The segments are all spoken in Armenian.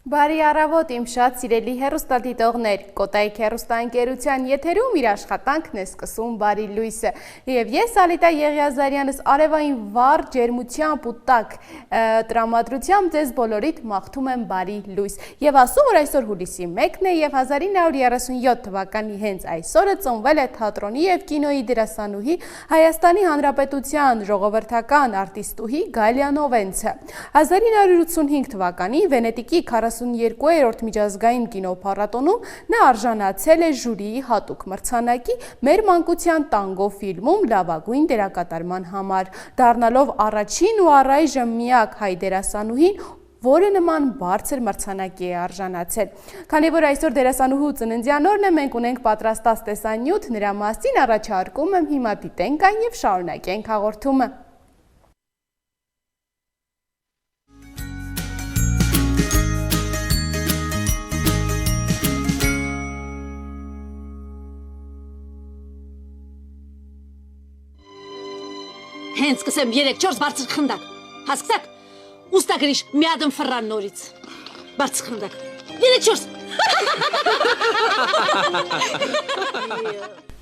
Բարի առավոտ իմ շատ սիրելի հեռուստադիտողներ, Կոտայք հեռուստաընկերության եթերում իր աշխատանքն է սկսում Բարի լույսը եւ ես Ալիտա Եղիազարյանս արևային վառ ջերմությամբ ու տաք տրամադրությամբ ձեզ բոլորիդ մաղթում եմ Բարի լույս եւ ասում որ այսօր հուլիսի 1-ն է եւ 1937 թվականի հենց այսօրը ծնվել է թատրոնի եւ կինոյի դերասանուհի Հայաստանի Հանրապետության ժողովրդական արտիստուհի Գալիա Նովենցը 1985 թվականին Վենետիկի 42-րդ միջազգային կինոփառատոնում նա արժանացել է ժյուրիի հատուկ մրցանակի «Մեր մանկության տանգո» ֆիլմում լավագույն դերակատարման համար, դառնալով առաջին ու առայժմ միակ հայ դերասանուհին, որը նման բարձր մրցանակի է արժանացել։ Քանի որ այսօր դերասանուհու ծննդյան օրն է, մենք ունենք պատրաստած տեսանյութ, նրա մասին առաջարկում եմ հիմա դիտենք այն եւ շարունակենք հաղորդումը։ Հենց կսեմ 3-4 բարձր խնդակ, հասկսակ, ուստա գրիշ միադմ ֆռան նորից, բարձր խնդակ, 3-4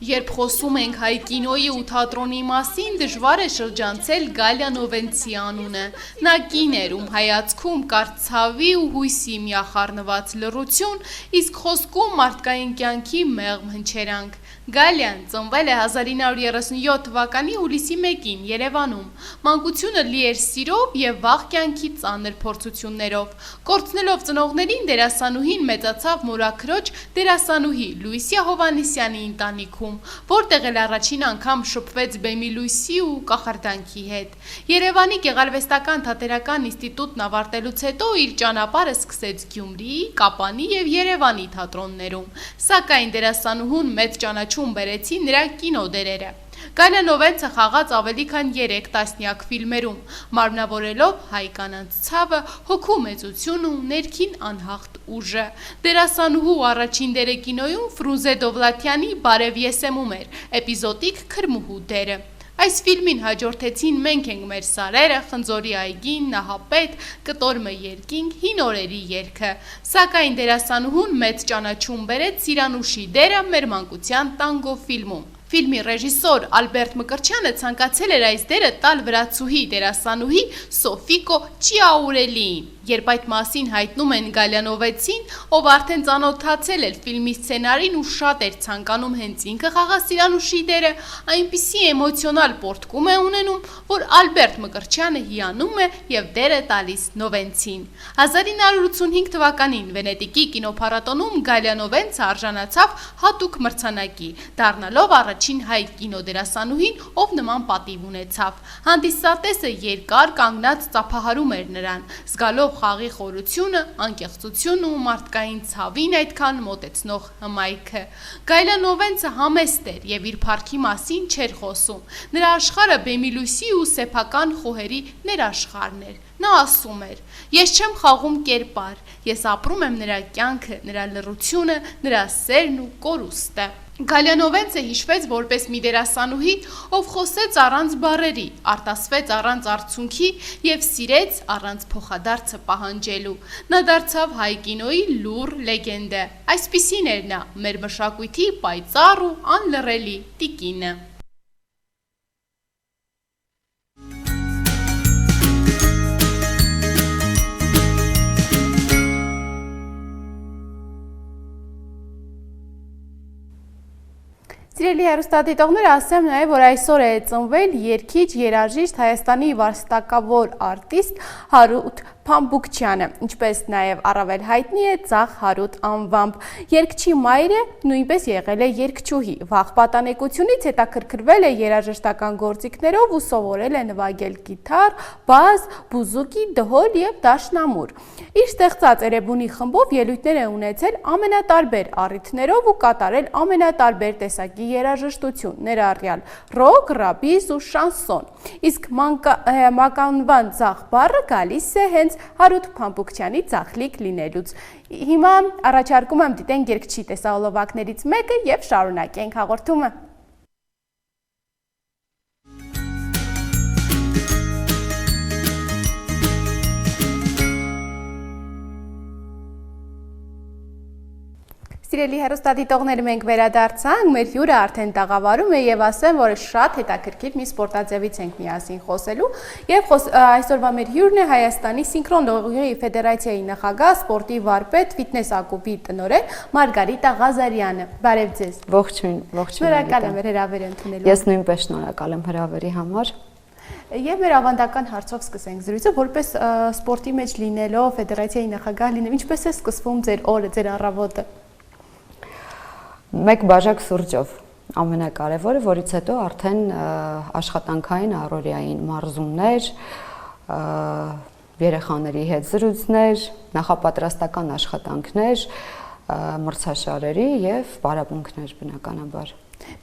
Երբ խոսում ենք հայ կինոյի ու թատրոնի մասին, դժվար է շրջանցել Գալիա Նովենցի անունը։ Նա կին էր, ում հայացքում կար ցավի ու հույսի միախառնված լռություն, իսկ խոսքում մարդկային կյանքի մեղմ հնչերանք։ Գալիան ծնվել է 1937 թվականի հուլիսի 1-ին Երևանում։ Մանկությունը լի էր սիրով եւ վաղ կյանքի ծանր փորձություններով։ Կորցնելով ծնողներին դերասանուհին մեծացավ մորաքրոջ դերասանուհի Լուիսիա Հովհաննիսյանի ընտանիքում, որտեղ էլ առաջին անգամ շփվեց բեմի լույսի ու կախարդանքի հետ։ Երևանի գեղարվեստական թատերական ինստիտուտն ավարտելուց հետո իր ճանապարհը սկսեց Գյումրիի, Կապանի եւ Երևանի թատրոններում, սակայն դերասանուհուն մեծ ճանաչում բերեցին նրա կինոդերերը։ Գալիա Նովենցը խաղաց ավելի քան 3 տասնյակ ֆիլմերում, մարմնավորելով հայ կանանց ցավը, հոգու մեծությունը ու ներքին անհաղթ ուժը։ Դերասանուհու առաջին դերը կինոյում Ֆրունզե Դովլաթյանի «Բարև եսեմում» էր, էպիզոդիկ քրմուհու դերը։ Այս ֆիլմին հաջորդեցին «Մենք ենք մեր սարերը», «Խնձորի այգին», «Նահապետ», «Կտոր երկինք», «Հին օրերի երգը», սակայն դերասանուհուն մեծ ճանաչում բերեց Սիրանուշի դերը «Մեր մանկության տանգո» ֆիլմում։ Ֆիլմի ռեժիսոր Ալբերտ Մկրտչյանը ցանկացել էր այս դերը տալ վրացուհի դերասանուհի Սոֆիկո Չիաուրելիին։ Երբ այդ մասին հայտնում են Գալիա Նովենցին, ով արդեն ծանոթացել էր ֆիլմի սցենարին ու շատ էր ցանկանում հենց ինքը խաղա Սիրանուշի դերը, այնպիսի էմոցիոնալ պոռթկում է ունենում, որ Ալբերտ Մկրտչյանը հիանում է եւ դերը տալիս Նովենցին։ 1985 թվականին Վենետիկի կինոփառատոնում Գալիա Նովենցը արժանացավ հատուկ մրցանակի, դառնալով առաջին հայ կինոդերասանուհին, ով նման պատիվ ունեցավ։ Հանդիսատեսը երկար կանգնած ծափահարում էր նրան, զգալով խաղի խորությունը, անկեղծությունը ու մարդկային ցավին այդքան մոտեցնող հմայքը։ Գալիա Նովենցը համեստ էր եւ իր փառքի մասին չէր խոսում։ Նրա աշխարհը բեմի լույսի ու սեփական խոհերի ներաշխարհն էր։ Նա ասում էր. «Ես չեմ խաղում կերպար, ես ապրում եմ նրա կյանքը, նրա լռությունը, նրա սերն ու կորուստը»։ Գալիա Նովենցը հիշվեց որպես մի դերասանուհի, ով խոսեց առանց բառերի, արտասվեց առանց արցունքի եւ սիրեց առանց փոխադարձը պահանջելու։ Նա դարձավ հայ կինոյի լուռ լեգենդը։ Այսպիսին էր նա, մեր մշակույթի պայծառ ու անլռելի տիկինը։ Սիրելի հեռուստադիտողներ, ասեմ նաև, որ այսօր է ծնվել երգիչ, երաժիշտ, Հայաստանի վաստակավոր արտիստ Հարութ Փամբուկչյանը, ինչպես նաև առավել հայտնի է Ձախ Հարութ անվամբ։ Երգչի մայրը նույնպես եղել է երգչուհի, վաղ պատանեկությունից հետաքրքրվել է երաժշտական գործիքներով ու սովորել է նվագել կիթառ, բաս, բուզուկի, դհոլ եւ դաշնամուր։ Իր ստեղծած Էրեբունի խմբով ելույթներ է ունեցել ամենատարբեր առիթներով ու կատարել ամենատարբեր տեսակի երաժշտություն, ներառյալ ռոք, ռաբիզ ու շանսոն։ Իսկ մականվան ձախ բառը գալիս է հենց Հարութ Փամբուկչյանի ձախլիկ լինելուց։ Հիմա առաջարկում եմ դիտենք երգչի տեսահոլովակներից մեկը եւ շարունակենք հաղորդումը։ Սիրելի հեռուստադիտողներ, մենք վերադարձանք, մեր հյուրը արդեն տաղավարում է եւ ասեմ, որ շատ հետաքրքիր մի սպորտաձևից ենք միասին խոսելու եւ այսօրվա մեր հյուրն է Հայաստանի սինխրոն լողի ֆեդերացիայի նախագահ, սպորտի վարպետ, ֆիթնես ակումբի տնօրեն Մարգարիտա Ղազարյանը։ Բարև ձեզ։ Ողջույն, Շնորհակալ եմ հրավերը ընդունելու։ Ես նույնպես շնորհակալ եմ հրավերի համար։ Եվ մեր ավանդական հարցով սկսենք զրույցը, որպես սպորտի մեջ լինելով, ֆեդերացիայի նախագահ լինելով, ինչպես է սկսվում ձեր օրը, ձեր առավոտը։ Մեկ բաժակ սուրճով ամենակարևորը, որից հետո արդեն աշխատանքային առօրյային մարզումներ, երեխաների հետ զրույցներ, նախապատրաստական աշխատանքներ, մրցաշարերի եւ պարապմունքներ բնականաբար։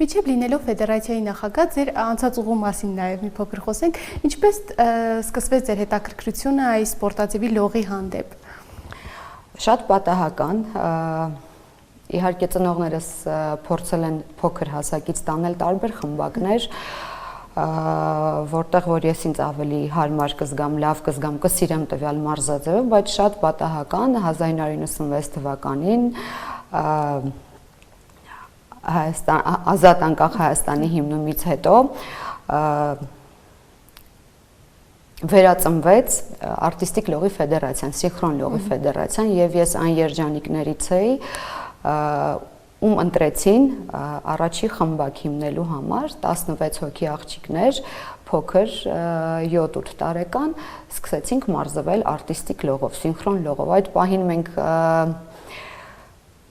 Միջև լինելով ֆեդերացիայի նախագահ, ձեր անցած ուղու մասին նաև մի փոքր խոսենք, ինչպես սկսվեց ձեր հետաքրքրությունը այս սպորտաձևի լողի հանդեպ։ Շատ պատահական, իհարկե ծնողներս փորձել են փոքր հասակից տանել տարբեր խմբակներ, որտեղ որ ես ինձ ավելի հարմար կզգամ, լավ կզգամ, կսիրեմ տվյալ մարզաձևը, բայց շատ պատահական 1996 թվականին Ազատ անկախ Հայաստանի հիմնումից հետո վերածնվեց արտիստիկ լողի ֆեդերացիան, սինխրոն լողի ֆեդերացիան եւ ես այն երջանիկներից էի, ում ընտրեցին առաջի խմբակ հիմնելու համար 16 հոգի աղջիկներ, փոքր 7-8 տարեկան, սկսեցինք մարզվել արտիստիկ լողով, սինխրոն լողով։ Այդ պահին մենք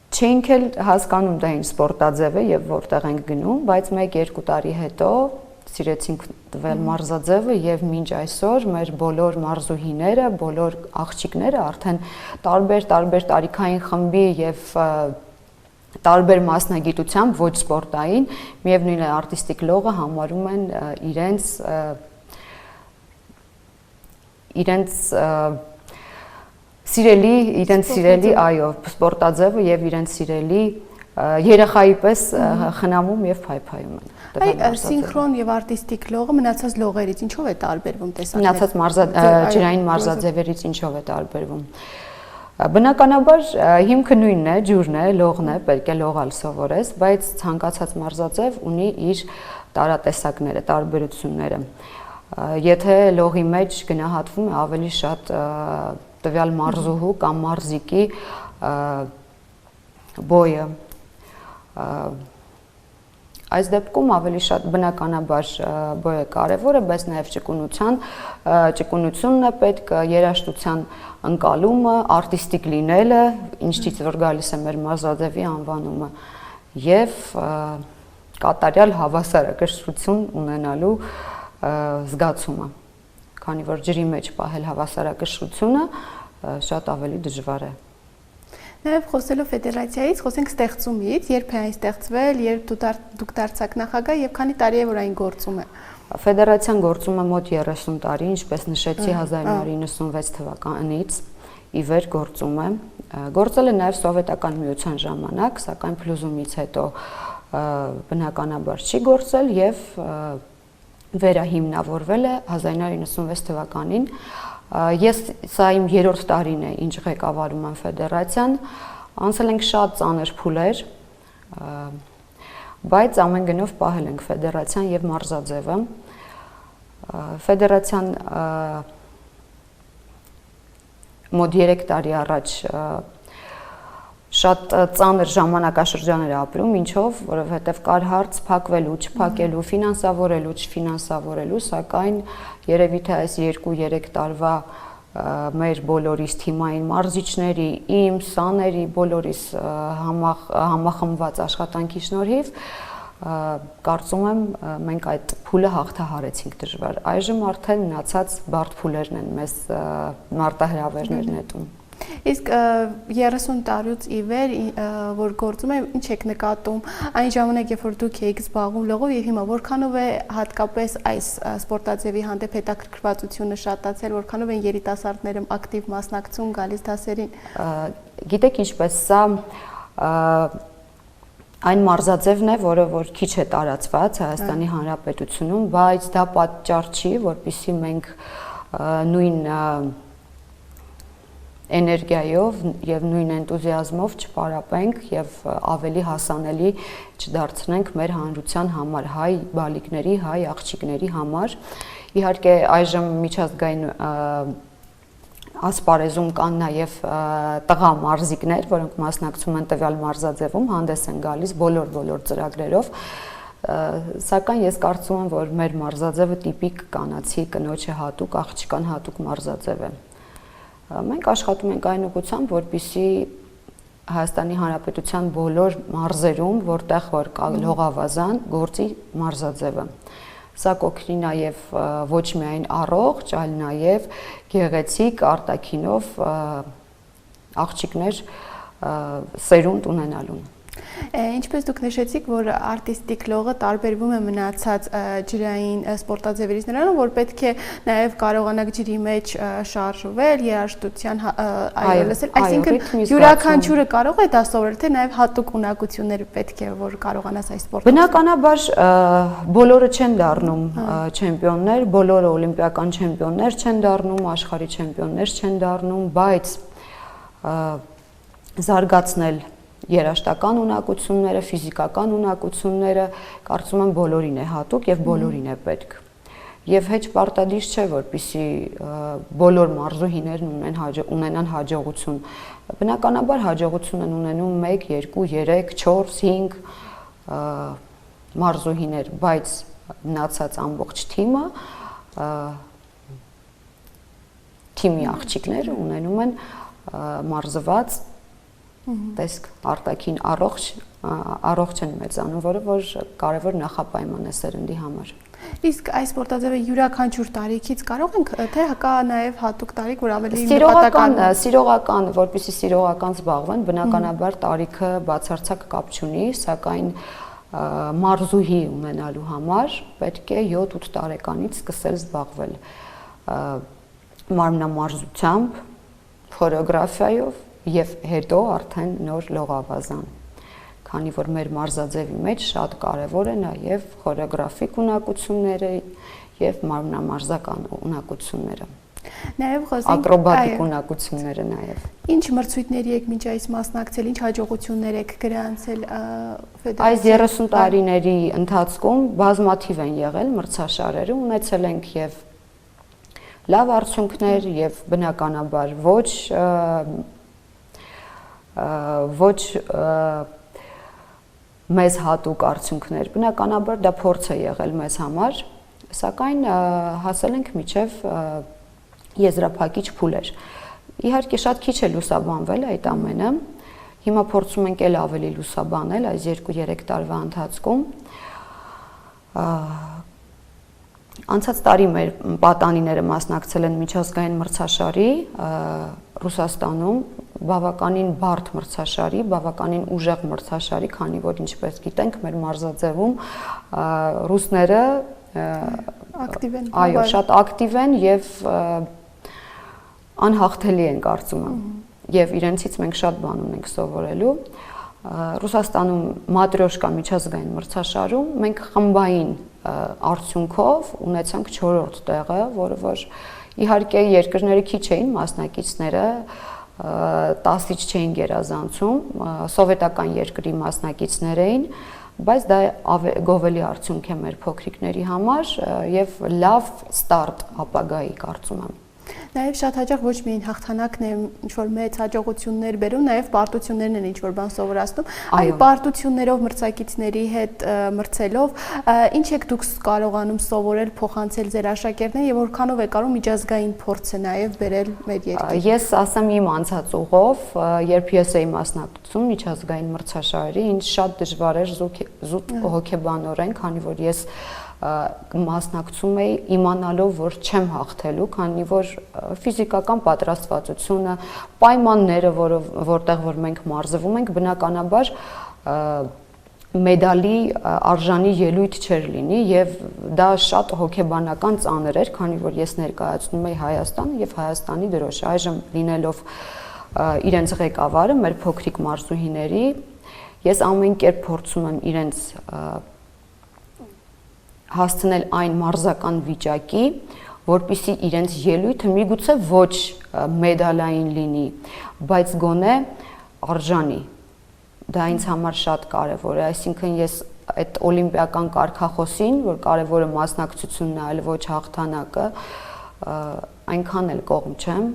Չենք էլ հասկանում դա ինչ սպորտաձև է եւ որտեղ ենք գնում, բայց 1-2 տարի հետո սիրեցինք տվել մարզաձևը եւ մինչ այսօր մեր բոլոր մարզուհիները, բոլոր աղջիկները արդեն տարբեր տարիքային խմբի եւ տարբեր մասնագիտությամբ ոչ սպորտային, միևնույն է արտիստիկ լողը համարում են իրենց սիրելի, այո, սպորտաձևը եւ իրենց սիրելի երեխայի պես խնամում եւ փայփայում են։ Այ սինխրոն եւ արտիստիկ լողը մնացած լողերից ինչով է տարբերվում տեսակները։ Մնացած ջրային մարզաձևերից ինչով է տարբերվում։ Բնականաբար հիմքը նույնն է, ջուրն է, լողն է, պետք է լողալ սովորես, բայց ցանկացած մարզաձև ունի իր տարատեսակները, տարբերությունները։ Եթե լողի մեջ գնահատվում է ավելի շատ տվյալ մարզուհու կամ մարզիկի բոյը, այս դեպքում ավելի շատ բնականաբար բոյը կարևոր է, բայց նաև ճկունությունն է պետք, երաժշտության ընկալումը, արտիստիկ լինելը, ինչից որ գալիս է մեր մարզաձևի անվանումը եւ կատարյալ հավասարակշռություն ունենալու զգացումը, քանի որ ջրի մեջ պահել հավասարակշռությունը շատ ավելի դժվար է։ Նաև խոսելով ֆեդերացիայից, խոսենք ստեղծումից, երբ է այն ստեղծվել, երբ դուք դարձաք նախագահ եւ քանի տարի է որ այն գործում է։ Ֆեդերացիան գործում է մոտ 30 տարի, ինչպես նշեցի 1996 թվականից ի վեր գործում է։ Գործել է նաև սովետական միության ժամանակ, սակայն փլուզումից հետո բնականաբար չի գործել եւ վերահիմնավորվել է 1996 թվականին։ Ես սա իմ 3-րդ տարին է, ինչ ղեկավարում եմ ֆեդերացիան, անցել ենք շատ ծանր փուլեր, բայց ամեն գնով պահել ենք ֆեդերացիան եւ մարզաձևը։ Ֆեդերացիան մոտ 3 տարի առաջ շատ ծանր ժամանակաշրջան էր ապրում, ինչով, որովհետև կար հարց փակվելու, չփակելու, ֆինանսավորելու, չֆինանսավորելու, սակայն երևի թե այս 2-3 տարվա մեր բոլորիս թիմային մարզիչների, իմ, սաների, բոլորիս համախմբված աշխատանքի շնորհիվ կարծում եմ մենք այդ փուլը հաղթահարեցինք դժվար։ Այժմ արդեն մնացած բարդ փուլերն են մեզ մարտահրավերներ նետում։ Իսկ 30 տարուց ի վեր որ գործում է, ինչ եք նկատում այն ժամանակ, երբ որ դուք եք զբաղվում լողով եւ հիմա որքանով է հատկապես այս սպորտաձևի հանդեպ հետաքրքրվածությունը շատացել, որքանով են երիտասարդները ակտիվ մասնակցում գալիս դասերին։ Գիտեք ինչպես սա այն մարզաձևն է, որը որ քիչ է տարածված Հայաստանի Հանրապետությունում, բայց դա պատճառ չի, որպեսզի մենք նույն էներգիայով եւ նույն էնտուզիազմով չպարապենք եւ ավելի հասանելի չդարձնենք մեր հանրության համար, հայ բալիկների, հայ աղջիկների համար։ Իհարկե այժմ միջազգային ասպարեզում կան նաև տղա մարզիկներ, որոնք մասնակցում են տվյալ մարզաձևում, հանդես են գալիս բոլոր ծրագրերով, սակայն ես կարծում եմ, որ մեր մարզաձևը տիպիկ կանացի կնոջը հատուկ, աղջկան հատուկ մարզաձև է։ Մենք աշխատում ենք այն ուղղությամբ, որպեսզի Հայաստանի Հանրապետության բոլոր մարզերում, որտեղ որ կա լողավազան, գործի մարզաձևը։ Սա կօգնի նաև ոչ միայն առողջ, այլ նաև գեղեցիկ արտաքինով աղջիկներ սերունդ ունենալուն։ Ինչպես դուք նշեցիք, որ արտիստիկ լողը տարբերվում է մնացած ջրային սպորտաձևերից նրանով, որ պետք է նաև կարողանաք ջրի մեջ շարժվել, երաժշտության լսել, այսինքն յուրաքանչյուրը կարող է դա սովորել, թե նաև հատուկ ունակություններ պետք է, որ կարողանաս այս սպորտը։ Բնականաբար բոլորը չեն դառնում չեմպիոններ, բոլորը օլիմպիական չեմպիոններ չեն դառնում, աշխարհի չեմպիոններ չեն դառնում, բայց զարգացնել երաժշտական ունակությունները, ֆիզիկական ունակությունները, կարծում եմ բոլորին է հատուկ եւ բոլորին է պետք։ Եվ հեչ պարտադիր չէ, որպեսզի բոլոր մարզուհիներն ունենան հաջողություն։ Բնականաբար հաջողություն են ունենում 1, 2, 3, 4, 5 մարզուհիներ, բայց մնացած ամբողջ թիմի աղջիկները ունենում են մարզված տեսք արտաքին առողջ են մեծանում, որը որ կարևոր նախապայման է սերնդի համար։ Իսկ այս սպորտաձևը յուրաքանչյուր տարիքից կարող ենք, թե կա նաև հատուկ տարիք, որ ավելի նպատական սիրողական, որպեսզի սիրողական զբաղվեն, բնականաբար տարիքը բացարձակ կապ չունի, սակայն մարզուհի ունենալու համար պետք է 7-8 տարեկանից սկսել զբաղվել մարմնամարզությամբ, խորեոգրաֆիայով եւ հետո արդեն նոր լողավազան, քանի որ մեր մարզաձևի մեջ շատ կարևոր է նաեւ խորեոգրաֆիկ ունակությունները եւ մարմնամարզական ունակությունները, նաեւ խոսենք ակրոբատիկ ունակությունները նաեւ։ Ինչ մրցույթների եք մինչ այս մասնակցել, ինչ հաջողություններ եք գրանցել Այս 30 տարիների ընթացքում բազմաթիվ են եղել մրցաշարերը, ունեցել ենք եւ լավ արդյունքներ եւ բնականաբար ոչ մեզ հատուկ արդյունքներ, բնականաբար դա փորձ է եղել մեզ համար, սակայն հասել ենք մինչև եզրափակիչ փուլեր։ Իհարկե շատ քիչ է լուսաբանվել այդ ամենը, հիմա փորձում ենք էլ ավելի լուսաբանել այս 2-3 տարվա ընթացքում։ Անցած տարի մեր պատանիները մասնակցել են միջազգային մրցաշարի Ռուսաստանում, բավականին բարդ մրցաշարի, բավականին ուժեղ մրցաշարի, քանի որ ինչպես գիտենք, մեր մարզաձևում ռուսները ակտիվ են, այո, շատ ակտիվ են եւ անհաղթելի են կարծում եմ, եւ իրենցից մենք շատ բան ունենք սովորելու։ Ռուսաստանում Մատրյոշկա միջազգային մրցաշարում մենք խմբային արդյունքով ունեցանք 4-րդ տեղը, որը որ իհարկե երկրները քիչ էին մասնակիցները, 10-ից չէին գերազանցում, սովետական երկրի մասնակիցներ էին, բայց դա գովելի արդյունք է մեր փոքրիկների համար եւ լավ ստարտ ապագայի կարծում եմ։ Նաև շատ հաճախ ոչ միայն հաղթանակն է ինչ-որ մեծ հաջողություններ բերում, նաև պարտություններն են ինչ-որ բան սովորացնում։ Այդ պարտություններով մրցակիցների հետ մրցելով, ինչ եք դուք կարողանում սովորել, փոխանցել ձեր աշակերտներին եւ որքանով է կարող միջազգային փորձը նաև բերել մեր երկրին։ Ես ասեմ իմ անցած ուղով, երբ ես էի մասնակցում միջազգային մրցաշարերի, ինձ շատ դժվար էր զուտ հոգեբանորեն, քանի որ ես մասնակցում էի իմանալով, որ չեմ հաղթելու, քանի որ ֆիզիկական պատրաստվածությունը, պայմանները, որտեղ որ մենք մարզվում ենք, բնականաբար մեդալի արժանի ելույթ չէր լինի եւ դա շատ հոգեբանական ծանր էր, քանի որ ես ներկայացնում էի Հայաստանը եւ Հայաստանի դրոշը, այժմ լինելով իրենց ղեկավարը մեր փոքրիկ մարզուհիների, ես ամեն կերպ փորձում եմ իրենց հասցնել այն մարզական վիճակի, որպեսզի իրենց ելույթը միգուցե ոչ մեդալային լինի, բայց գոնե արժանի։ Դա ինձ համար շատ կարևոր է, այսինքն ես այդ օլիմպիական կարգախոսին, որ կարևորը մասնակցությունն է, այլ ոչ հաղթանակը, այնքան էլ կողմ չեմ,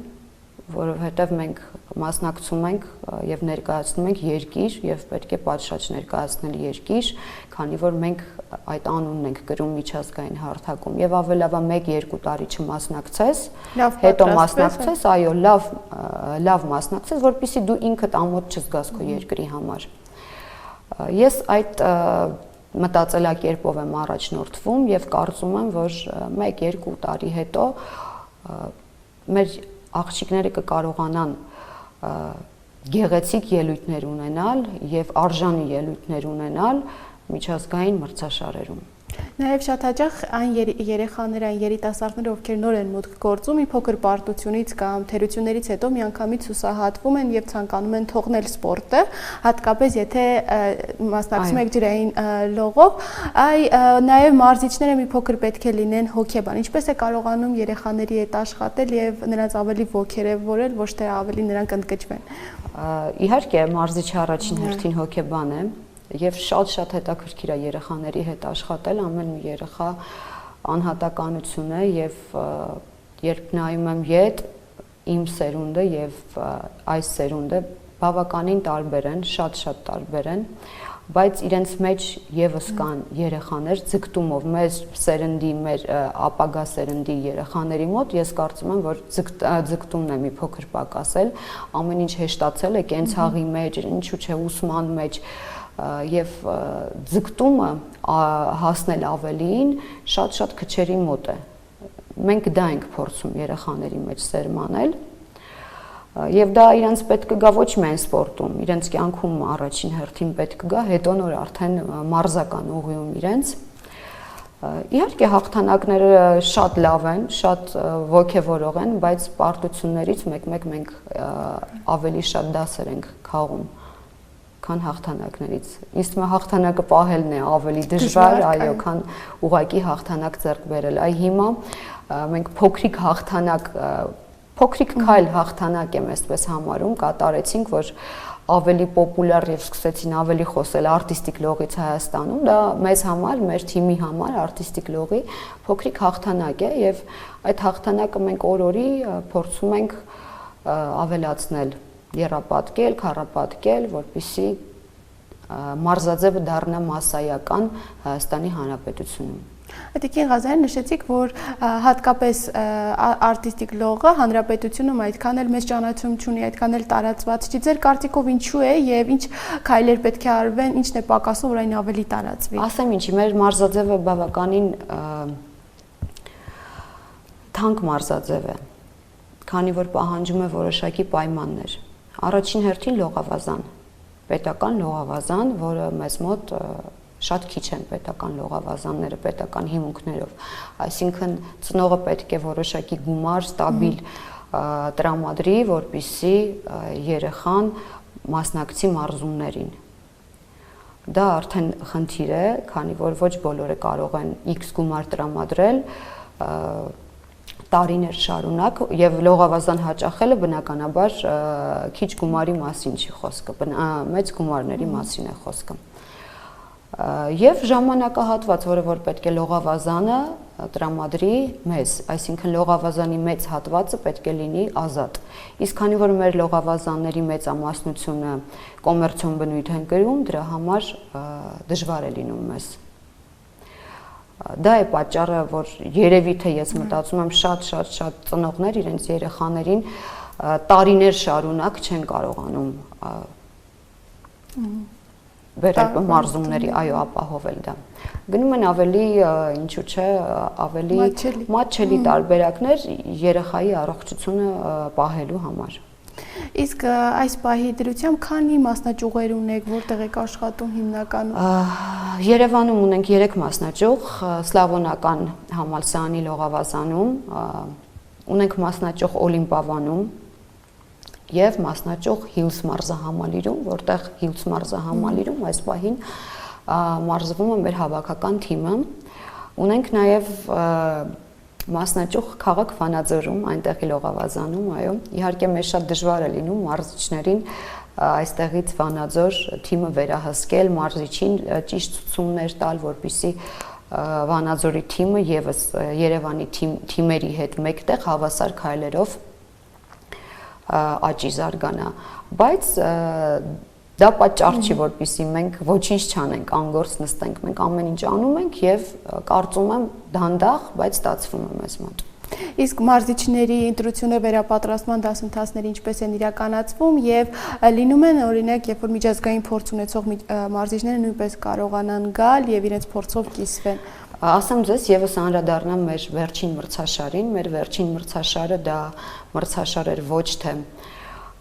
որովհետև մենք մասնակցում ենք եւ ներկայացնում ենք երկիր եւ պետք է պատշաճ ներկայացնել երկիր, քանի որ մենք այդ անունն ենք կրում միջազգային հարթակում եւ ավելավա 1-2 տարի չմասնակցես, հետո մասնակցես, այո, լավ մասնակցես, որպեսզի դու ինքդ ամոթ չզգաս քո երկրի համար։ Ես այդ մտածելակերպով եմ առաջնորդվում եւ կարծում եմ, որ 1-2 տարի հետո մեր աղջիկները կկարողանան գեղեցիկ ելույթներ ունենալ եւ արժանի ելույթներ ունենալ միջազգային մրցաշարերում։ Նաև շատ հաճախ այն երեխաները, այն երիտասարդները, ովքեր նոր են մուտք գործում, մի փոքր պարտությունից կամ թերություններից հետո միանգամից հուսահատվում են եւ ցանկանում են թողնել սպորտը, հատկապես եթե մասնակցում եք ջրային լողով, նաև մարզիչները մի փոքր պետք է լինեն հոգեբան։ Ինչպես է կարողանում երեխաների հետ աշխատել եւ նրանց ավելի ոգերևորել, ոչ թե ավելի նրանք ընդգճվեն։ Իհարկե, մարզիչը առաջին հերթին հոգեբան է։ Եվ շատ հետաքրքիր է երեխաների հետ աշխատել, ամեն մի երեխա անհատականություն է եւ երբ նայում եմ ետ իմ սերունդը եւ այս սերունդը բավականին տարբեր են, շատ տարբեր են, բայց իրենց մեջ եւս կան երեխաներ ձգտումով մեր սերնդի, մեր ապագա սերնդի երեխաների մոտ ես կարծում եմ, որ ձգտումն է մի փոքր պակասել, ամեն ինչ հեշտացել է կենցաղի մեջ, ինչու՞ չէ ուսման մեջ եւ ձգտումը հասնել ավելիին շատ քչերի մոտ է։ Մենք դա ենք փորձում երեխաների մեջ սերմանել եւ դա իրենց պետք կգա ոչ միայն սպորտում, իրենց կյանքում առաջին հերթին պետք կգա, հետո նոր արդեն մարզական ուղիում իրենց։ Իհարկե հաղթանակները շատ լավ են, շատ ոգևորող են, բայց պարտություններից մեկ-մեկ մենք ավելի շատ դասեր ենք քաղում քան հաղթանակներից։ Ինձ թվում է հաղթանակը պահելն է ավելի դժվար, այո, քան ուղղակի հաղթանակ ձեռք բերել։ Այ հիմա մենք փոքրիկ հաղթանակ, փոքրիկ քայլ հաղթանակ եմ այսպես համարում, կատարեցինք, որ ավելի պոպուլյար եւ սկսեցին ավելի խոսել արտիստիկ լողից Հայաստանում, դա մեզ համար, մեր թիմի համար արտիստիկ լողի փոքրիկ հաղթանակ է եւ այդ հաղթանակը մենք օր-օրի փորձում ենք ավելացնել եռապատկել, քառապատկել, որպեսզի մարզաձևը դառնա մասսայական Հայաստանի Հանրապետությունում։ Տիկին Ղազարյան, նշեցիք, որ հատկապես արտիստիկ լողը հանրապետությունում այդքան էլ մեծ ճանաչում չունի, այդքան էլ տարածված չի։ Ձեր կարծիքով ինչու է եւ ինչ քայլեր պետք է արվեն, ինչն է պակասում, որ այն ավելի տարածվի։ Ասեմ ինչի, մեր մարզաձևը բավականին թանկ մարզաձև է, քանի որ պահանջում է որոշակի պայմաններ։ Առաջին հերթին լողավազան, պետական լողավազան, որը մեզ մոտ շատ քիչ են պետական լողավազանները, պետական հիմունքներով, այսինքն ծնողը պետք է որոշակի գումար, ստաբիլ տրամադրի, որպեսզի երեխան մասնակցի մարզումներին։ Դա արդեն խնդիր է, քանի որ ոչ բոլորը կարող են X գումար տրամադրել, տարիներ շարունակ եւ լողավազան հաճախելը բնականաբար քիչ գումարի մասին չի խոսքը, մեծ գումարների մասին է խոսքը։ Եվ ժամանակահատված, որը որ պետք է լողավազանը տրամադրի մեզ, այսինքն լողավազանի մեծ հատվածը պետք է լինի ազատ։ Իսկ քանի որ մեր լողավազանների մեծամասնությունը կոմերցիոն բնույթ են կրում, դրա համար դժվար է լինում մեզ։ Դա է պատճառը, որ երևի թե ես մտածում եմ շատ ծնողներ իրենց երեխաներին տարիներ շարունակ չեն կարողանում վերել մարզումների, այո, ապահովել դա։ Գնում են ավելի, ինչու՞ չէ, ավելի մատչելի տարբերակներ երեխայի առողջությունը պահելու համար։ Իսկ այս պահի դրությամբ քանի մասնաճյուղեր ունեք, որտեղ եք աշխատում հիմնականում։ Երևանում ունենք 3 մասնաճյուղ, Սլավոնական համալսարանի լողավազանում, ունենք մասնաճյուղ Օլիմպիավանում եւ մասնաճյուղ Հիլս մարզահամալիրում, որտեղ Հիլս մարզահամալիրում այս պահին մարզվում է մեր հավաքական թիմը։ Ունենք նաեւ Մասնաճյուղ քաղաք Վանաձորում, այնտեղի Լողավազանում, այո։ Իհարկե մեզ շատ դժվար է լինում մարզիչներին այստեղից Վանաձոր թիմը վերահսկել, մարզիչին ճիշտ ցուցումներ տալ, որպեսզի Վանաձորի թիմը եւս Երևանի թիմերի հետ մեկտեղ հավասար քայլերով աճի զարգանա, բայց դա պատճառ չի, որպեսզի մենք ոչինչ չանենք, անգործ նստենք, մենք ամեն ինչ անում ենք եւ կարծում եմ դանդաղ, բայց ստացվում է մեզ մոտ։ Իսկ մարզիչների ընտրությունը վերապատրաստման դասընթացները ինչպես են իրականացվում եւ լինում են օրինակ, երբ որ միջազգային փորձ ունեցող մարզիչները նույնպես կարողանան գալ եւ իրենց փորձով կիսվեն։ Ասեմ ձեզ, եւս անդրադառնամ մեր վերջին մրցաշարին, մեր վերջին մրցաշարը դա մրցաշար էր ոչ թե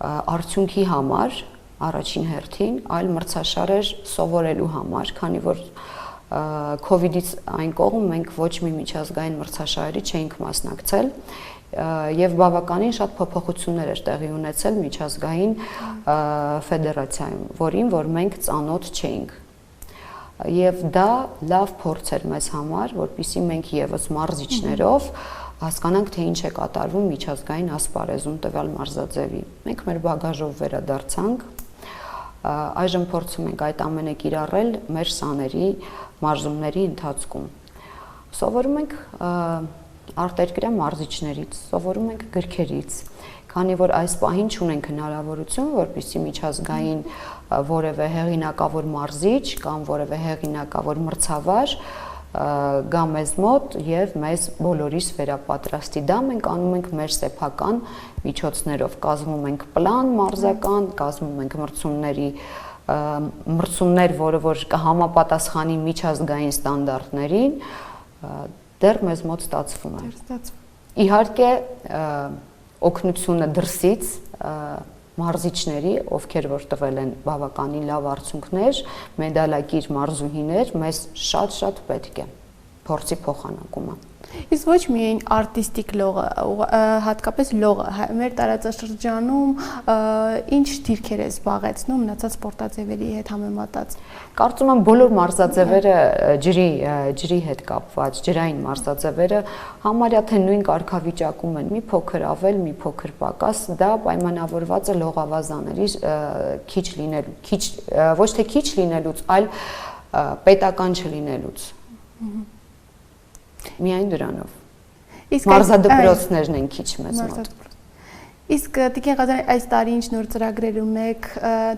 արդյունքի համար, առաջին հերթին, այլ մրցաշար էր սովորելու համար, քանի որ COVID-ից այն կողմ մենք ոչ մի միջազգային մրցաշարերի չէինք մասնակցել եւ բավականին շատ փոփոխություններ էր տեղի ունեցել միջազգային ֆեդերացիայում, որ մենք ծանոթ չէինք։ Եվ դա լավ փորձ էր մեզ համար, որpիսի մենք եւս մարզիչներով հասկանանք, թե ինչ է կատարվում միջազգային ասպարեզում տվյալ մարզաձևի։ Մենք մեր բագաժով վերադարձանք, այժմ փորձում ենք այդ ամենը կիրառել մեր սաների, մարզումների ընթացքում։ Սովորում ենք արտերկրյա մարզիչներից, սովորում ենք գրքերից, քանի որ այս պահին չունենք հնարավորություն, որպեսզի միջազգային որևէ հեղինակավոր մարզիչ կամ որևէ հեղինակավոր մրցավար գա մեզ մոտ եւ մեզ բոլորիս վերապատրաստի։ Դա մենք անում ենք մեր սեփական միջոցներով, կազմում ենք պլան մարզական, կազմում ենք մրցումներ, որ կհամապատասխանի միջազգային ստանդարտներին, դեռ մեզ մոտ ստացվում է։ Իհարկե օգնությունը դրսից մարզիչների, ովքեր որ տվել են բավականին լավ արդյունքներ, մեդալակիր մարզուհիներ, մեզ շատ պետք է փորձի փոխանակումը։ Իսկ ոչ միայն արտիստիկ լողը, հատկապես լողը, մեր տարածաշրջանում ինչ դիրքեր է զբաղեցնում մնացած սպորտաձևերի հետ համեմատած։ Կարծում եմ բոլոր մարզաձևերը ջրի հետ կապված, ջրային մարզաձևերը համարյա թե նույն կարգավիճակում են, մի փոքր ավել, մի փոքր պակաս, դա պայմանավորված է լողավազանների ոչ թե քիչ լինելուց, այլ պետական չլինելուց։ Միայն դրանով։ Մարզադպրոցներն են քիչ մեզ մոտ։ Իսկ Տիկին Ղազարյան, այս տարի ինչ նոր ծրագրեր ունեք,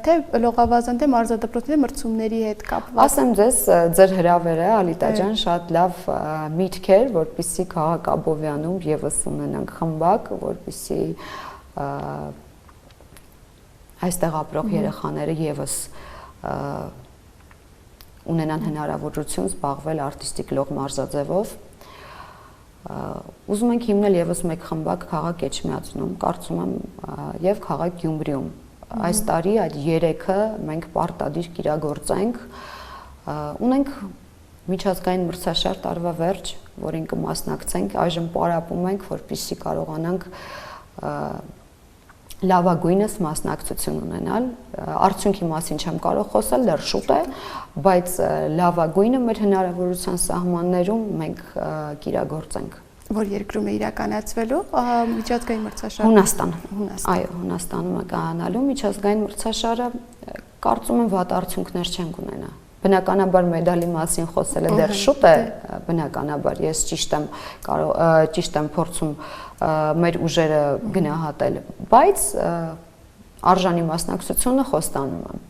թե լողավազան, թե մարզադպրոցների մրցումների հետ կապված։ Ասեմ ձեզ, ձեր հրավերը Ալիտա ջան շատ լավ միտք էր, որպեսզի քաղաք Աբովյանում եւս ունենանք խմբակ, որպեսզի այստեղ ապրող երեխաները եւս ունենան հնարավորություն զբաղվել արտիստիկ լող մարզաձևով։ Ուզում ենք հիմնել եւս մեկ խմբակ քաղաք Էջմիածնում, կարծում եմ եւ քաղաք Գյումրիում։ Այս տարի այդ 3-ը մենք պարտադիր կիրագործենք։ Ունենք միջազգային մրցաշար տարվա վերջ, որին կմասնակցենք, այժմ պարապում ենք, որպեսզի կարողանանք լավագույնս մասնակցություն ունենալ, արդյունքի մասին չեմ կարող խոսել, դեռ շուտ է, բայց լավագույնը մեր հնարավորության սահմաններում մենք կիրագործենք։ Որ երկրում է իրականացվելու միջազգային մրցաշարը։ Հունաստան։ Այո, Հունաստանում է կայանալու միջազգային մրցաշարը, կարծում եմ վատ արդյունքներ չենք ունենա։ Բնականաբար մեդալի մասին խոսելը դեռ շուտ է, բնականաբար ես ճիշտ եմ փորձում մեր ուժերը գնահատել, բայց արժանի մասնակցությունը խոստանում եմ։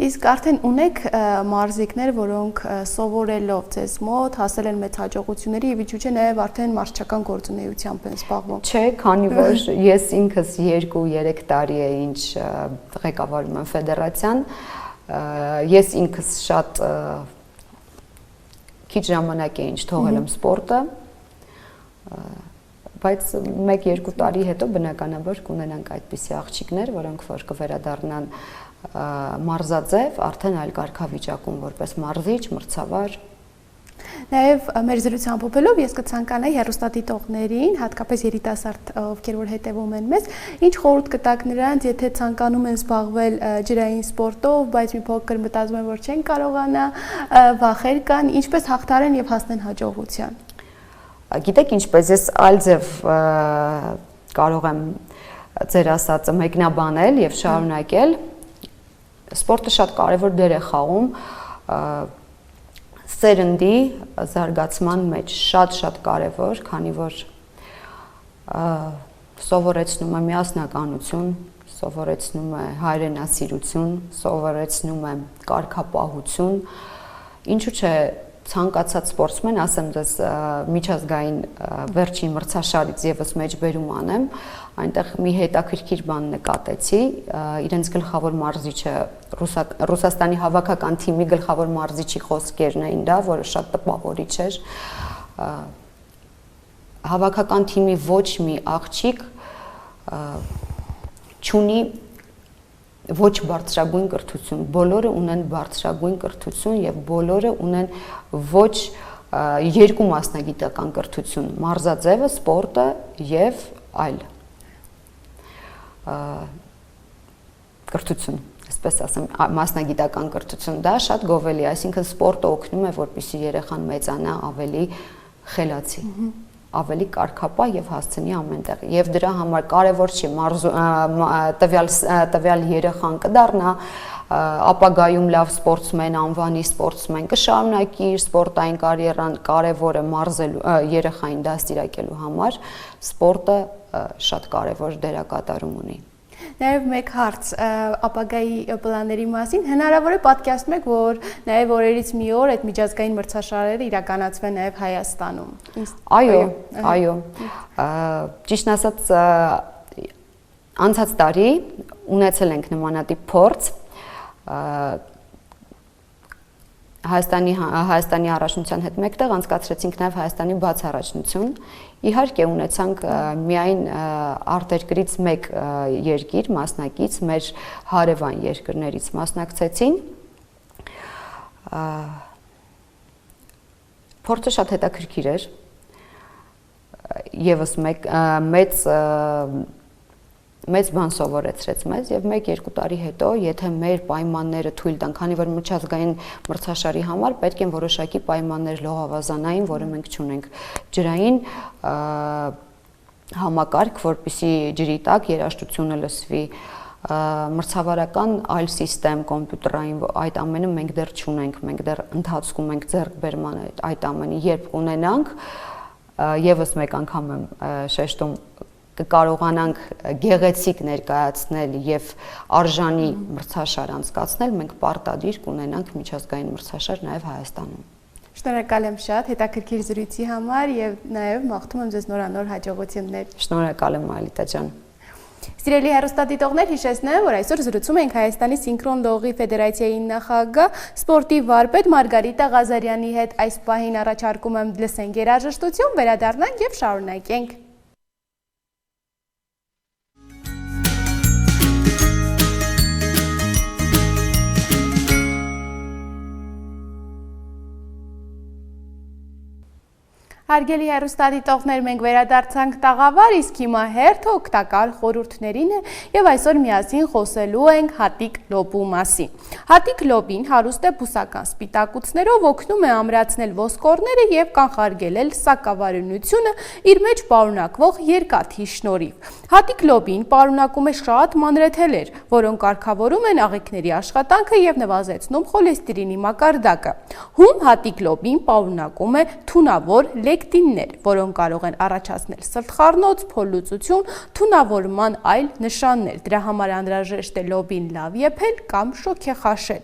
Իսկ արդեն ունեք մարզիկներ, որոնք սովորելով ձեզ մոտ հասել են մեծ հաջողությունների եւ իջուչե նաեւ արդեն մարզչական գործունեությամբ են զբաղվում։ Չէ, քանի որ ես ինքս 2-3 տարի է ինչ ղեկավարում եմ ֆեդերացիան, ես ինքս շատ քիչ ժամանակ է ինչ թողել եմ սպորտը, բայց 1-2 տարի հետո բնականաբար կունենանք այդպիսի աղջիկներ, որոնք որ կվերադառնան մարզաձև, արդեն այլ կարգավիճակում որպես մարզիչ, մրցավար։ Նաև մեր զրույցը ամփոփելով ես կցանկանայի հեռուստադիտողներին, հատկապես երիտասարդ ովքեր որ հետևում են մեզ, ինչ խորհուրդ կտաք նրանց, եթե ցանկանում են զբաղվել ջրային սպորտով, բայց մի փոքր մտածում են, որ չեն կարողանա, վախեր կան, ինչպես հաղթարեն եւ հասնեն հաջողության։ Գիտեք ինչպես ես այլ ձև կարող եմ ձեր ասածը մեկնաբանել եւ շարունակել, սպորտը շատ կարևոր դեր է խաղում սերնդի զարգացման մեջ, շատ կարևոր, քանի որ սովորեցնում է միասնականություն, սովորեցնում է հայրենասիրություն, սովորեցնում է կարգապահություն, ինչու՞ չէ ցանկացած սպորտսմեն, ասեմ դες միջազգային վերջին մրցաշարից եւս մեջբերում անեմ, այնտեղ մի հետաքրքիր բան նկատեցի, իրենց գլխավոր մարզիչը Ռուսաստանի հավաքական թիմի գլխավոր մարզիչի խոսքերն էին դա, որը շատ տպավորիչ էր։ Հավաքական թիմի ոչ մի աղջիկ չունի ոչ բարձրագույն կրթություն, բոլորը ունեն բարձրագույն կրթություն եւ բոլորը ունեն ոչ երկու մասնագիտական կրթություն, մարզաձևը, սպորտը եւ այլ կրթություն, այսպես ասեմ, մասնագիտական կրթություն, դա շատ գովելի է, այսինքն սպորտը օգնում է, որպեսզի երեխան մեծանա ավելի խելացի, ավելի կարգապահ եւ հասցնի ամենտեղ։ Եվ դրա համար կարևոր չի տվյալ երեխան կդառնա ապագայում լավ սպորտսմեն, անվանի սպորտսմեն, կշարունակի իր սպորտային կարիերան, կարևորը մարզելու երեխային դաստիարակելու համար սպորտը շատ կարևոր դերակատարում ունի։ Նաև մեկ հարց ապագայի պլանների մասին, հնարավոր է պատկերացնում եք, որ նաև օրերից մի օր այդ միջազգային մրցաշարերը իրականացվեն նաև Հայաստանում։ Այո, ճիշտ ասած անցած տարի ունեցել ենք նմանատիպ փորձ Հայաստանի առաջնության հետ մեկտեղ անցկացրեցինք նաև Հայաստանի բաց առաջնություն։ Իհարկե ունեցանք միայն արտերկրից մեկ երկիր, մասնակից, մեր հարևան երկրներից մասնակցեցին։ Փորձը շատ հետաքրքիր էր։ Եվս մեծ բան սովորեցրեց մեզ եւ 1-2 տարի հետո, եթե մեր պայմանները թույլ տան, քանի որ միջազգային մրցաշարի համար պետք են որոշակի պայմաններ լողավազանային, որը մենք չունենք, ջրային համակարգ, որպեսզի ջրի տակ երաժշտությունը լսվի, մրցավարական այլ սիստեմ, կոմպյուտերային, այդ ամենը մենք դեռ չունենք, մենք դեռ ընթացքում ենք ձեռք բերման այդ ամենի, երբ ունենանք, եւս մեկ անգամ եմ շեշտում կկարողանանք գեղեցիկ ներկայացնել եւ արժանի մրցաշար անցկացնել, մենք պարտադիր կունենանք միջազգային մրցաշար նաեւ Հայաստանում։ Շնորհակալ եմ շատ հետաքրքիր զրույցի համար եւ նաեւ մաղթում եմ ձեզ նորանոր հաջողություններ։ Շնորհակալ եմ Ալիտա ջան։ Սիրելի հեռուստադիտողներ, հիշեցնեմ, որ այսօր զրուցում ենք Հայաստանի սինկրոն լողի ֆեդերացիայի նախագահ սպորտի վարպետ Մարգարիտա Ղազարյանի հետ։ Այս պահին առաջարկում եմ լսենք երաժշտություն, վերադառնանք եւ շարունակենք։ Հարգելի հեռուստադիտողներ, մենք վերադարձանք տաղավար, իսկ հիմա հերթը օգտակար խորհուրդներին է եւ այսօր միասին խոսելու ենք հատիկ լոբու մասին։ Հատիկ լոբին հարուստ է բուսական սպիտակուցներով, օգնում է ամրացնել ոսկորները եւ կանխարգելել սակավարյունությունը իր մեջ պարունակվող երկաթի շնորհիվ։ Հատիկ լոբին պարունակում է շատ մանրաթելեր, որոնք կարգավորում են աղիքների աշխատանքը եւ նվազեցնում խոլեստերինի մակարդակը։ Հում հատիկ լոբին պարունակում է թունավոր լեկտիններ, որոնք կարող են առաջացնել սրտխառնոց, փոլուծություն, թունավորման այլ նշաններ։ Դրա համար անհրաժեշտ է լոբին լավ եփել կամ շոգեխաշել։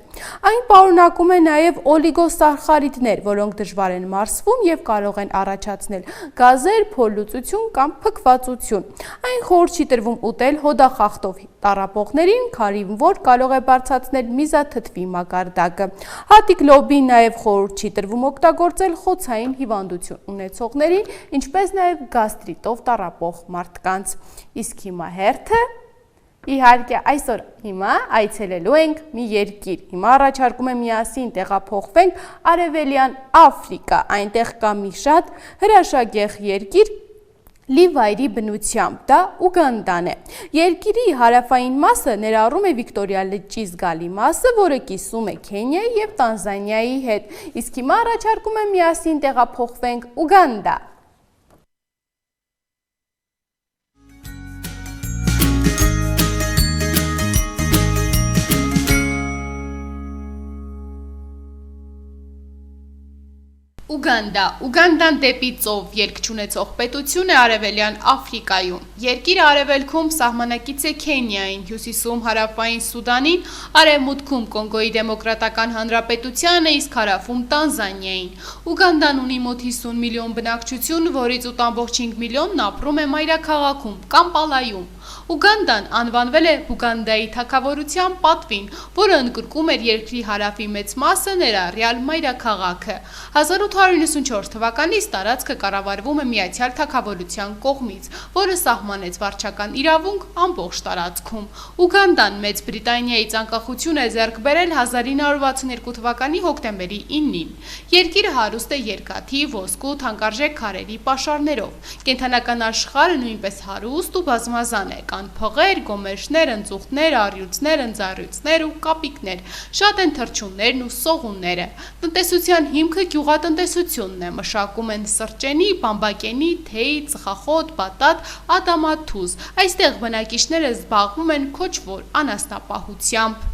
Այն պարունակում է նաև օլիգոսարխարիդներ, որոնք դժվար են մարսվում եւ կարող են առաջացնել գազեր, փոլուծություն կամ փքվածություն։ Այն խոր չի տրվում ուտել հոդախախտով տառապողներին, քարին, որ կարող է բարձրացնել միզաթթվի մակարդակը։ Հատիկ լոբին նաև խորհուրդ չի տրվում օգտագործել խոցային հիվանդություն ունեցողներին, ինչպես նաև գաստրիտով տառապող մարդկանց։ Իսկ հիմա հերթը իհարկե այսօր հիմա այցելելու ենք մի երկիր։ Հիմա առաջարկում եմ միասին տեղափոխվենք Արևելյան Աֆրիկա, այնտեղ կա մի շատ հրաշագեղ երկիր լի վայրի բնությամբ, դա Ուգանդան է։ Երկիրի հարավային մասը ներառում է Վիկտորիա լճի զգալի մասը, որը կիսում է Քենիայի եւ Տանզանիայի հետ։ Իսկ հիմա առաջարկում եմ միասին տեղափոխվենք Ուգանդա։ Ուգանդան դեպի ծով երկ չունեցող պետություն է Արևելյան Աֆրիկայում։ Երկիրը արևելքում սահմանակից է Քենիային, հյուսիսում հարավային Սուդանին, արևմուտքում Կոնգոյի Դեմոկրատական Հանրապետությանը, իսկ հարավում Տանզանիային։ Ուգանդան ունի մոտ 50 միլիոն բնակչություն, որից 8.5 միլիոնն ապրում է մայրաքաղաքում, Կամպալայում։ Ուգանդան անվանվել է Ուգանդայի թագավորության պատվին, որը ընդգրկում էր երկրի հարավի մեծ մասը, ներառյալ մայրաքաղաքը։ 1894 թվականից տարածքը կառավարվում է Միացյալ Թագավորության կողմից, որը սահմանեց վարչական իրավունք ամբողջ տարածքում։ Ուգանդան Մեծ Բրիտանիայից անկախություն է ձեռք բերել 1962 թվականի հոկտեմբերի 9-ին։ Երկիրը հարուստ է երկաթի, ոսկու, թանկարժեք քարերի պաշարներով։ Կենդանական աշխարհը նույնպես հարուստ ու բազմազան է, կան փղեր, գոմեշներ, ընձուղտներ, առյուծներ, ընձառյուծներ ու կապիկներ, շատ են թռչուններն ու սողունները։ Տնտեսության հիմքը գյուղատնտեսությունն է, մշակում են սրճենի, բամբակենի, թեյ, ծխախոտ, բատատ, ադամաթուզ։ Այստեղ բնակիչները զբաղվում են քոչվոր անասնապահությամբ։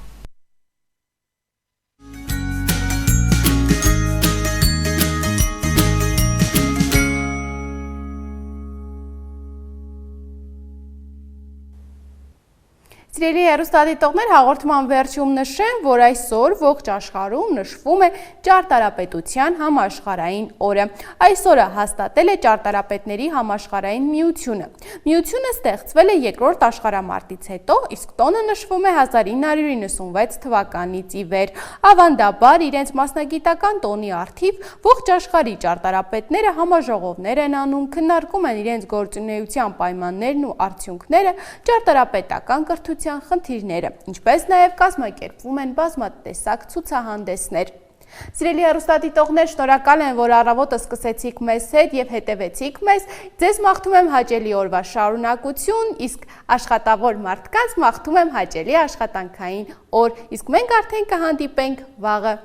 Սիրելի հեռուստադիտողներ, հաղորդման վերջում նշեմ, որ այսօր ողջ աշխարհում նշվում է ճարտարապետության համաշխարհային օրը։ Այս օրը հաստատել է Ճարտարապետների համաշխարհային միությունը։ Միությունը ստեղծվել է երկրորդ աշխարհամարտից հետո, իսկ տոնը նշվում է 1996 թվականից ի վեր։ Ավանդաբար իրենց մասնագիտական տոնի առթիվ ողջ աշխարհի ճարտարապետները համաժողովներ են անում, քննարկում են իրենց գործունեության պայմաններն ու արդյունքները, ճարտարապետական կրթության խնդիրները, ինչպես նաև կազմակերպվում են բազմատեսակ ցուցահանդեսներ։ Սիրելի հեռուստադիտողներ, շնորհակալ եմ, որ առավոտը սկսեցիք մեզ հետ եւ հետևեցիք մեզ։ Ձեզ մաղթում եմ հաճելի օրվա շարունակություն, իսկ աշխատավոր մարդկանց մաղթում եմ հաճելի աշխատանքային օր։ Իսկ մենք արդեն կհանդիպենք վաղը։